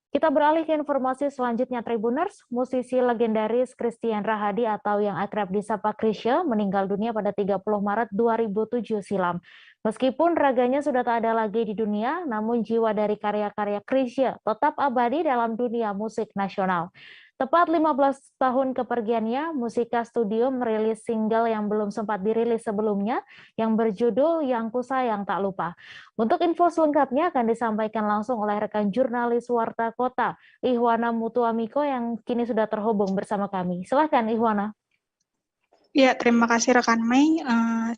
Kita beralih ke informasi selanjutnya, Tribuners. Musisi legendaris Christian Rahadi atau yang akrab disapa Chrisye meninggal dunia pada 30 Maret 2007 silam. Meskipun raganya sudah tak ada lagi di dunia, namun jiwa dari karya-karya Chrisye tetap abadi dalam dunia musik nasional. Tepat 15 tahun kepergiannya, Musika Studio merilis single yang belum sempat dirilis sebelumnya yang berjudul Yang Ku Sayang Tak Lupa. Untuk info selengkapnya akan disampaikan langsung oleh rekan jurnalis Warta Kota, Ihwana Mutuamiko yang kini sudah terhubung bersama kami. Silahkan Ihwana. Ya, terima kasih rekan Mei.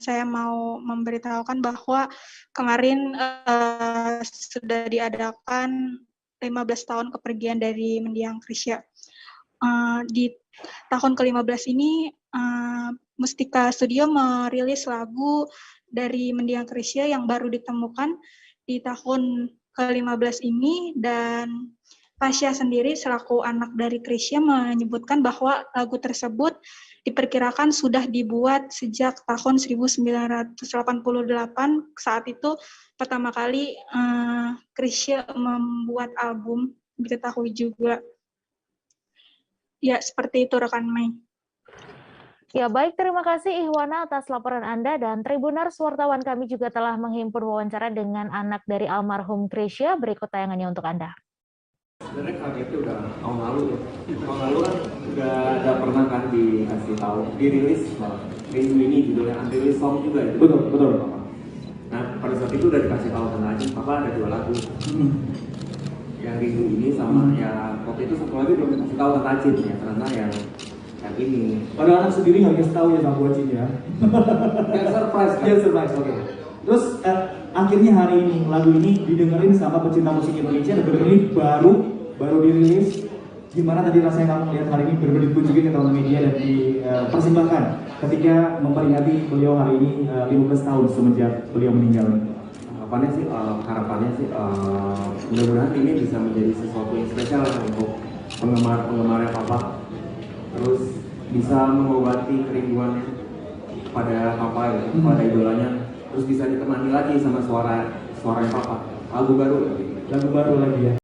Saya mau memberitahukan bahwa kemarin sudah diadakan 15 tahun kepergian dari mendiang Chrisye. Di tahun ke-15 ini, Mustika Studio merilis lagu dari mendiang Chrisye yang baru ditemukan di tahun ke-15 ini, dan Pasha sendiri selaku anak dari Chrisye menyebutkan bahwa lagu tersebut diperkirakan sudah dibuat sejak tahun 1988. Saat itu pertama kali Chrisye membuat album, diketahui juga. Ya, seperti itu rekan Mei. Ya, baik, terima kasih Ihwana atas laporan Anda, dan Tribuners wartawan kami juga telah menghimpun wawancara dengan anak dari almarhum Chrisye. Berikut tayangannya untuk Anda. Sebenarnya kagetnya udah tahun lalu ya. Tahun lalu kan udah pernah kan dikasih tahu, dirilis minggu ini judulnya unreleased song juga itu. Betul. Nah, pada saat itu udah dikasih tahu sama Ajin, Papa ada 2 lagu. Yang Rindu ini sama ya waktu itu satu lagi belum dikasih tahu ke Ajin ya, karena yang ini. Padahal anak sendiri nggak kasih tahu ya sama Ajin ya. Yang surprise kan? Yang surprise, oke. Terus akhirnya hari ini lagu ini didengerin sama pecinta musik Indonesia, dan bener ini baru dirilis. Gimana tadi rasanya kamu melihat hari ini benar-benar dikunjungi ke teman media dan dipersembahkan ketika memperingati beliau hari ini 15 tahun semenjak beliau meninggal? Harapannya sih mudah-mudahan ini bisa menjadi sesuatu yang spesial untuk penggemarnya Papa, terus bisa mengobati kerinduannya pada Papa ya, pada idolanya, terus bisa ditemani lagi sama suaranya Papa, lagu baru lagi ya.